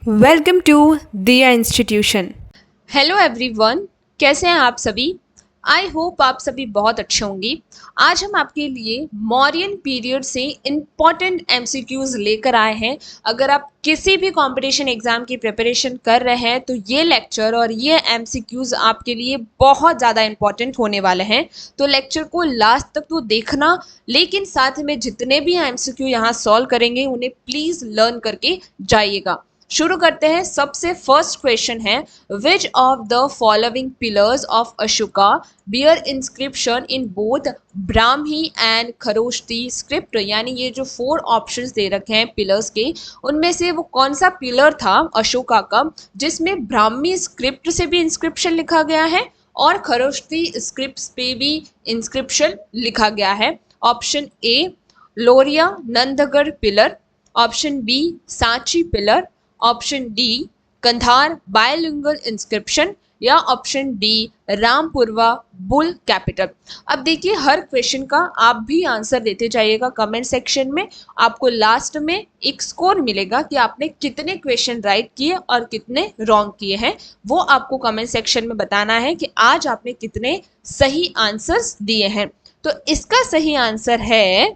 Welcome to दिया institution. Hello everyone, कैसे हैं आप सभी। आई होप आप सभी बहुत अच्छे होंगे। आज हम आपके लिए मौर्यन पीरियड से इम्पॉर्टेंट एमसीक्यूज लेकर आए हैं। अगर आप किसी भी कंपटीशन एग्जाम की प्रिपरेशन कर रहे हैं तो ये लेक्चर और ये एमसीक्यूज आपके लिए बहुत ज़्यादा इंपॉर्टेंट होने वाले हैं। तो लेक्चर को लास्ट तक तो देखना, लेकिन साथ में जितने भी एमसीक्यू यहाँ सॉल्व करेंगे उन्हें प्लीज़ लर्न करके जाइएगा। शुरू करते हैं। सबसे फर्स्ट क्वेश्चन है, which of the following pillars of Ashoka bear inscription in both Brahmi and Kharosthi script. यानी ये जो 4 ऑप्शंस दे रखे हैं पिलर्स के, उनमें से वो कौन सा पिलर था अशोका का जिसमें ब्राह्मी स्क्रिप्ट से भी इंस्क्रिप्शन लिखा गया है और खरोष्टी स्क्रिप्ट पे भी इंस्क्रिप्शन लिखा गया है। Option A Lauriya Nandangarh pillar, option B Sanchi pillar, option D Kandahar bilingual inscription, या option D Rampurva bull capital. अब देखिए, हर क्वेश्चन का आप भी आंसर देते जाइएगा कमेंट सेक्शन में। आपको लास्ट में एक स्कोर मिलेगा कि आपने कितने क्वेश्चन राइट किए और कितने रॉन्ग किए हैं। वो आपको कमेंट सेक्शन में बताना है कि आज आपने कितने सही आंसर्स दिए हैं। तो इसका सही आंसर है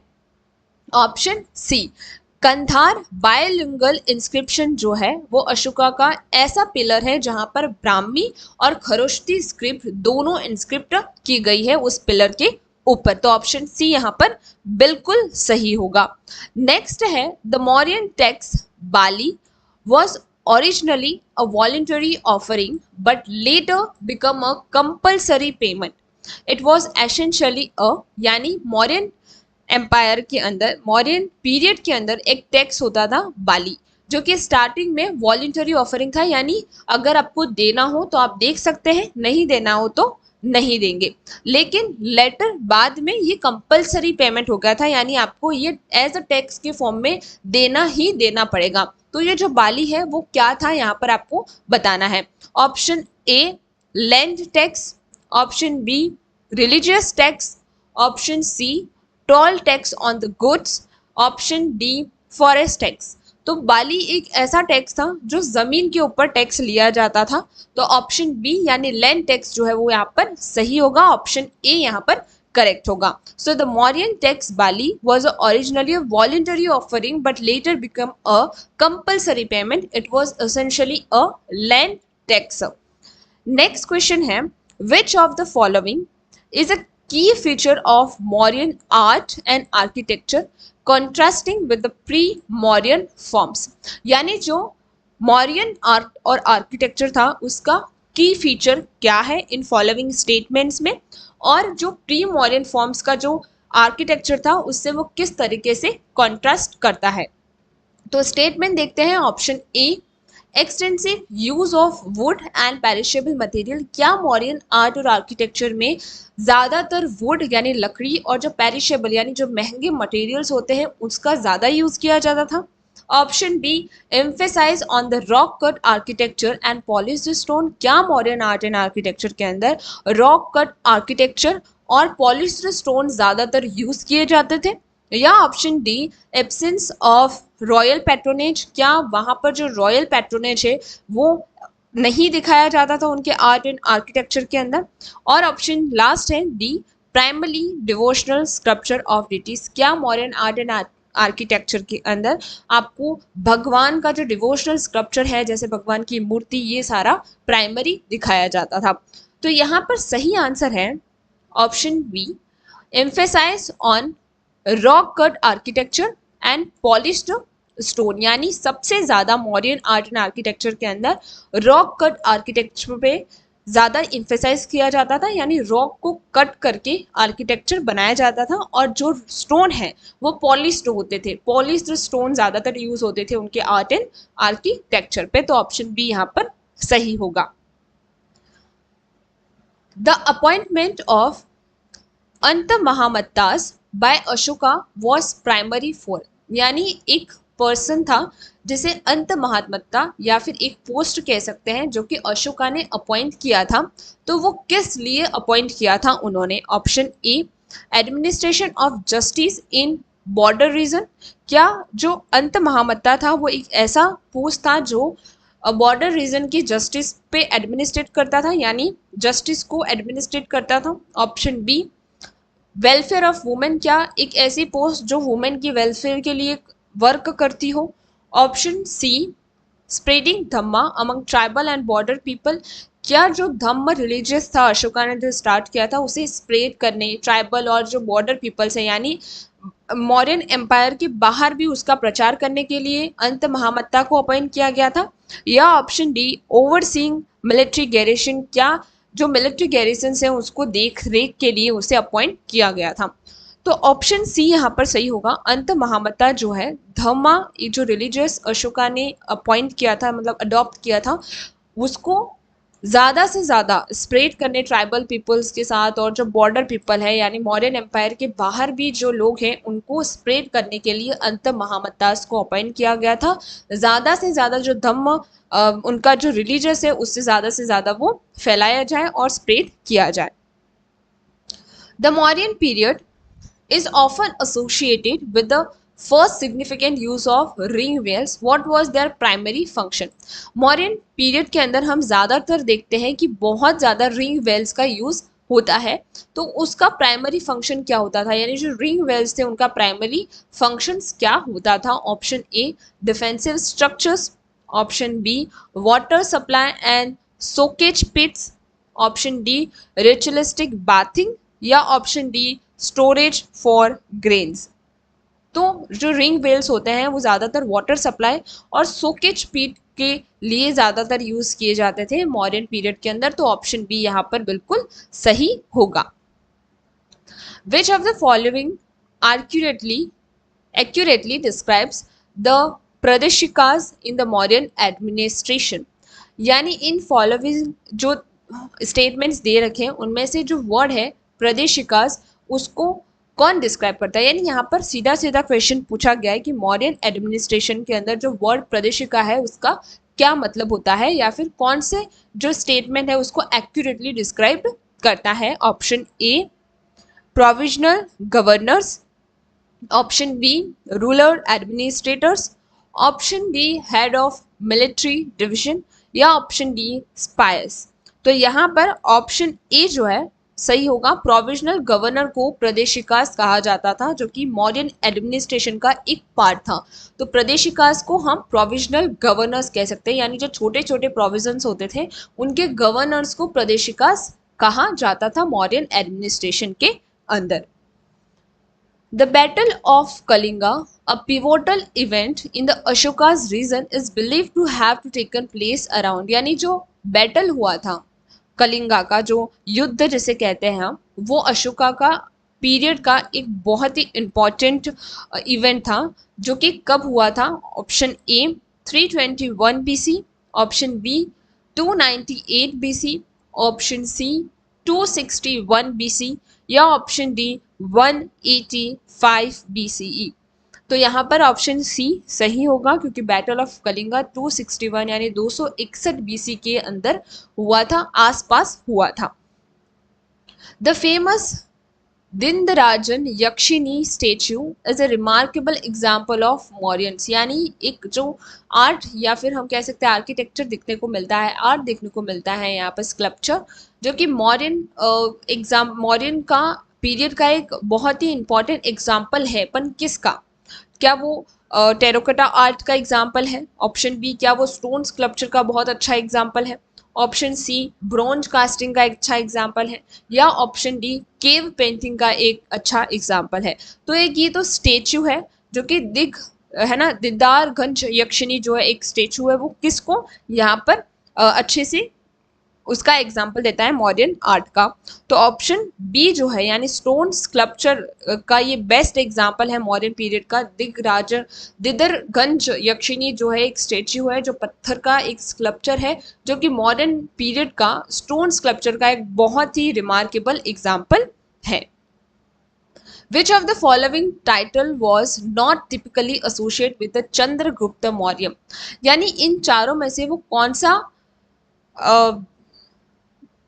option C, Kandahar bilingual inscription जो है वो अशोका का ऐसा पिलर है जहां पर ब्राह्मी और खरोष्टी स्क्रिप्ट दोनों इंस्क्रिप्ट की गई है उस पिलर के ऊपर। तो ऑप्शन सी यहां पर बिल्कुल सही होगा। नेक्स्ट है, the Mauryan text Bali was originally a voluntary offering but later become a compulsory payment. It was essentially a, यानी मौर्यन एम्पायर के अंदर, मौर्यन पीरियड के अंदर एक टैक्स होता था बाली, जो कि स्टार्टिंग में वॉलेंटरी ऑफरिंग था। यानी अगर आपको देना हो तो आप देख सकते हैं, नहीं देना हो तो नहीं देंगे। लेकिन लेटर बाद में ये कंपलसरी पेमेंट हो गया था, यानी आपको ये एज अ टैक्स के फॉर्म में देना ही देना पड़ेगा। तो ये जो बाली है वो क्या था यहाँ पर आपको बताना है। Option A land tax, option B religious tax, option C toll tax on the goods, option D forest tax. तो बाली एक ऐसा टैक्स था जो जमीन के ऊपर टैक्स लिया जाता था। तो ऑप्शन बी यानी लैंड टैक्स जो है वो यहाँ पर सही होगा। ऑप्शन ए यहाँ पर करेक्ट होगा। So the Mauryan tax Bali was originally a voluntary offering but later became a compulsory payment. It was essentially a land tax. Next question है, which of the following is a key feature of Mauryan art and architecture contrasting with the pre-Mauryan forms। यानी जो Mauryan art और architecture था उसका की feature क्या है in following statements में, और जो प्री मौर्यन फॉर्म्स का जो आर्किटेक्चर था उससे वो किस तरीके से कॉन्ट्रास्ट करता है। तो स्टेटमेंट देखते हैं। Option A extensive use of would and perishable material. क्या मौर्यन आर्ट और आर्किटेक्चर में ज़्यादातर वुड यानी लकड़ी और जो पेरिशेबल यानी जो महंगे मटेरियल्स होते हैं उसका ज़्यादा यूज़ किया जाता था। Option B emphasise on the rock cut architecture and polished stone. क्या मौर्यन आर्ट एंड आर्किटेक्चर के अंदर रॉक कट आर्किटेक्चर और पॉलिश्ड स्टोन ज़्यादातर यूज़ किए जाते थे। या option D absence of royal patronage. क्या वहां पर जो रॉयल पैट्रोनेज है वो नहीं दिखाया जाता था उनके आर्ट एंड आर्किटेक्चर के अंदर। और ऑप्शन लास्ट है D primary devotional sculpture of deities. क्या मॉडर्न आर्ट एंड आर्किटेक्चर के अंदर आपको भगवान का जो डिवोशनल स्कल्पचर है जैसे भगवान की मूर्ति ये सारा प्राइमरी दिखाया जाता था। तो यहाँ पर सही आंसर है option B emphasise on rock cut architecture and polished stone. यानी सबसे ज्यादा मॉडर्न आर्ट एंड आर्किटेक्चर के अंदर रॉक कट आर्किटेक्चर पे ज्यादा इम्फेसाइज किया जाता था, यानी रॉक को कट करके आर्किटेक्चर बनाया जाता था और जो स्टोन है वो पॉलिश्ड होते थे। पॉलिश्ड स्टोन ज्यादातर यूज होते थे उनके आर्ट एंड आर्किटेक्चर पे। तो ऑप्शन बी यहाँ पर सही होगा। The appointment of Anta Mahamattas by Ashoka was primary for. यानी एक पर्सन था जिसे अंत महामत्ता या फिर एक पोस्ट कह सकते हैं जो कि अशोका ने अपॉइंट किया था। तो वो किस लिए अपॉइंट किया था उन्होंने। Option A administration of justice in border region. क्या जो अंत महामत्ता था वो एक ऐसा पोस्ट था जो बॉर्डर रीजन की जस्टिस पे एडमिनिस्ट्रेट करता था, यानी जस्टिस को एडमिनिस्ट्रेट करता था। Option B welfare of women, क्या एक ऐसी पोस्ट जो वुमेन की वेलफेयर के लिए वर्क करती हो। Option C spreading dhamma among tribal and border people, क्या जो धम्म रिलीजियस था अशोका ने जो स्टार्ट किया था उसे स्प्रेड करने ट्राइबल और जो बॉर्डर पीपल्स है यानी मौर्यन एम्पायर के बाहर भी उसका प्रचार करने के लिए अंत महामत्ता को अपॉइंट किया गया था। या option D overseeing military garrison, क्या जो मिलिट्री गैरिसन है उसको देख रेख के लिए उसे अपॉइंट किया गया था। तो ऑप्शन सी यहाँ पर सही होगा। अंत महामत्ता जो है धम्मा जो रिलीजियस अशोका ने अपॉइंट किया था, मतलब अडॉप्ट किया था, उसको ज़्यादा से ज़्यादा स्प्रेड करने ट्राइबल पीपल्स के साथ और जो बॉर्डर पीपल है यानी मौर्यन एम्पायर के बाहर भी जो लोग हैं उनको स्प्रेड करने के लिए अंत महामत्तास को अपॉइंट किया गया था। ज़्यादा से ज़्यादा जो धम्म उनका जो रिलीजियस है उससे ज़्यादा वो फैलाया जाए और स्प्रेड किया जाए। The Mauryan period is often associated with the first significant use of ring wheels. What was their primary function? Mauryan period के अंदर हम ज़्यादातर देखते हैं कि बहुत ज़्यादा रिंग वेल्स का यूज़ होता है। तो उसका प्राइमरी फंक्शन क्या होता था, यानी जो रिंग वेल्स थे उनका प्राइमरी फंक्शंस क्या होता था। Option A defensive structures, option B water supply and soakage pits, option D ritualistic bathing, या option D storage for grains. तो जो रिंग वेल्स होते हैं वो ज़्यादातर वाटर सप्लाई और सोकेज पीट के लिए ज़्यादातर यूज़ किए जाते थे मौर्यन पीरियड के अंदर। तो ऑप्शन बी यहाँ पर बिल्कुल सही होगा। विच of the following accurately describes the pradeshikas in the Mauryan administration, यानी इन फॉलोइंग जो स्टेटमेंट्स दे रखे हैं उनमें से जो वर्ड है प्रदेशिकास उसको कौन डिस्क्राइब करता है। यानी यहाँ पर सीधा सीधा क्वेश्चन पूछा गया है कि मौर्यन एडमिनिस्ट्रेशन के अंदर जो वर्ड प्रदेशिका है उसका क्या मतलब होता है, या फिर कौन से जो स्टेटमेंट है उसको एक्यूरेटली डिस्क्राइब करता है। Option A provisional governors, option B rural administrators, option D head of military division, या ऑप्शन डी स्पायर्स। तो यहाँ पर ऑप्शन ए जो है सही होगा। प्रोविजनल गवर्नर को प्रदेशिकास कहा जाता था जो कि मौर्यन एडमिनिस्ट्रेशन का एक पार्ट था। तो प्रदेशिकास को हम प्रोविजनल गवर्नर्स कह सकते हैं, यानी जो छोटे छोटे प्रोविजंस होते थे उनके गवर्नर्स को प्रदेशिकास कहा जाता था मौर्यन एडमिनिस्ट्रेशन के अंदर। The Battle of Kalinga, a pivotal event in the Ashoka's reign, is believed to have taken place around, यानी जो बैटल हुआ था कलिंगा का, जो युद्ध जिसे कहते हैं हम, वो अशोका का पीरियड का एक बहुत ही इम्पॉर्टेंट इवेंट था जो कि कब हुआ था। Option A 321 BC, option B 298 BC, option C 261 BC, या ऑप्शन डी 185 BCE। तो यहाँ पर ऑप्शन सी सही होगा क्योंकि बैटल ऑफ कलिंगा 261 यानी 261 BC के अंदर हुआ था, आसपास हुआ था। द फेमस दिंदराजन yakshini statue is a remarkable example of Mauryans, यानी एक जो आर्ट या फिर हम कह सकते हैं आर्किटेक्चर दिखने को मिलता है, आर्ट देखने को मिलता है यहाँ पर स्कल्पचर, जो कि मौर्यन का पीरियड का एक बहुत ही इंपॉर्टेंट एग्जाम्पल है। पर किसका? क्या वो टेराकोटा आर्ट का एग्जाम्पल है? ऑप्शन बी क्या वो स्टोन स्कल्पचर का बहुत अच्छा एग्जाम्पल है? ऑप्शन सी ब्रोंज कास्टिंग का एक अच्छा एग्जाम्पल है? या ऑप्शन डी केव पेंटिंग का एक अच्छा एग्जाम्पल है? तो एक ये तो स्टेच्यू है जो कि दिदारगंज यक्षिनी जो है एक स्टेच्यू है, वो किसको यहाँ पर अच्छे से उसका एग्जाम्पल देता है मौर्यन आर्ट का। तो ऑप्शन बी जो है यानी स्टोन स्कल्पचर का ये बेस्ट एग्जाम्पल है मौर्यन पीरियड का। दिदरगंज यक्षिनी जो है एक स्टेच्यू है जो पत्थर का एक स्कल्पचर है जो कि मॉडर्न पीरियड का स्टोन स्कल्पचर का एक बहुत ही रिमार्केबल एग्जाम्पल है। Which of the following title was not typically associated with the Chandragupta Maurya, यानी इन चारों में से वो कौन सा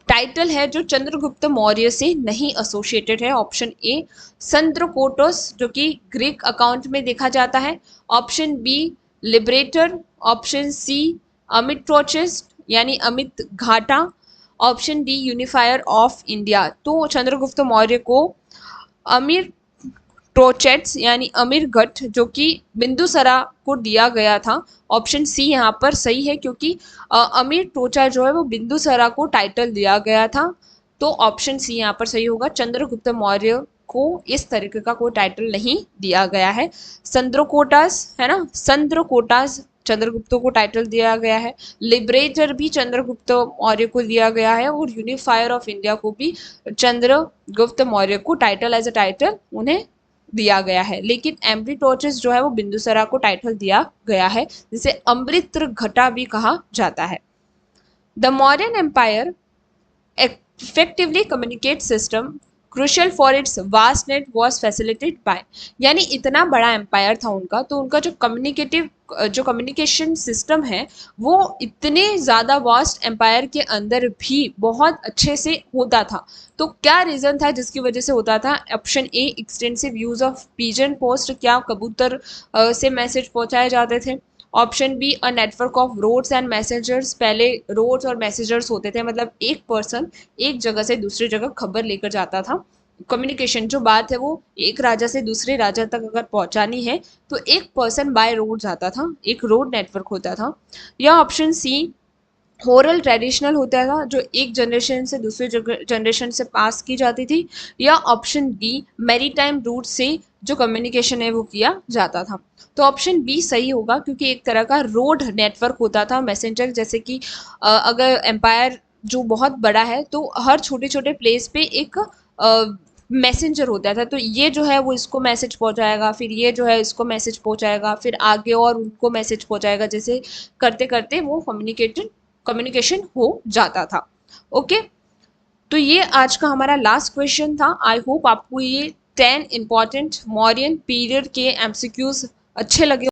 टाइटल है जो चंद्रगुप्त मौर्य से नहीं एसोसिएटेड है? ऑप्शन ए संद्रकोटोस जो कि ग्रीक अकाउंट में देखा जाता है, option B liberator, option C Amitrochates यानी Amitraghata, option D unifier of India. तो चंद्रगुप्त मौर्य को अमीर ट्रोचेट्स यानी अमीर गढ़ जो कि बिंदुसरा को दिया गया था। ऑप्शन सी यहाँ पर सही है क्योंकि अमीर टोचा जो है वो बिंदुसरा को टाइटल दिया गया था। तो ऑप्शन सी यहाँ पर सही होगा। चंद्रगुप्त मौर्य को इस तरीके का कोई टाइटल नहीं दिया गया है। संद्रकोटास है ना, संद्रकोटास चंद्रगुप्त को टाइटल दिया गया है। लिबरेटर भी चंद्रगुप्त मौर्य को दिया गया है और यूनिफायर ऑफ इंडिया को भी चंद्रगुप्त मौर्य को टाइटल एज अ टाइटल उन्हें दिया गया है। लेकिन एम्बरी टॉर्चेस जो है वो बिंदुसरा को टाइटल दिया गया है, जिसे अमृत घटा भी कहा जाता है। The Mauryan empire effectively communicate system crucial for its vastness was facilitated by, यानी इतना बड़ा एम्पायर था उनका, तो उनका जो कम्युनिकेशन सिस्टम है वो इतने ज़्यादा वास्ट एम्पायर के अंदर भी बहुत अच्छे से होता था। तो क्या रीज़न था जिसकी वजह से होता था? Option A extensive use of pigeon post, क्या कबूतर से मैसेज पहुंचाए जाते थे। Option B a network of roads and messengers, पहले रोड्स और मैसेजर्स होते थे, मतलब एक पर्सन एक जगह से दूसरी जगह खबर लेकर जाता था। कम्युनिकेशन जो बात है वो एक राजा से दूसरे राजा तक अगर पहुंचानी है तो एक पर्सन बाय रोड जाता था, एक रोड नेटवर्क होता था। या ऑप्शन सी ओरल ट्रेडिशनल होता था, जो एक जनरेशन से दूसरे जनरेशन से पास की जाती थी। या ऑप्शन डी मैरीटाइम रूट से जो कम्युनिकेशन है वो किया जाता था। तो ऑप्शन बी सही होगा क्योंकि एक तरह का रोड नेटवर्क होता था मैसेंजर, जैसे कि अगर एम्पायर जो बहुत बड़ा है तो हर छोटे छोटे प्लेस पे एक मैसेंजर होता था, तो ये जो है वो इसको मैसेज पहुंचाएगा, फिर ये जो है इसको मैसेज पहुंचाएगा, फिर आगे और उनको मैसेज पहुंचाएगा, जैसे करते करते वो कम्युनिकेशन हो जाता था। ओके, तो ये आज का हमारा लास्ट क्वेश्चन था। आई होप आपको ये 10 इंपॉर्टेंट मौर्यन पीरियड के एमसीक्यूज अच्छे लगे।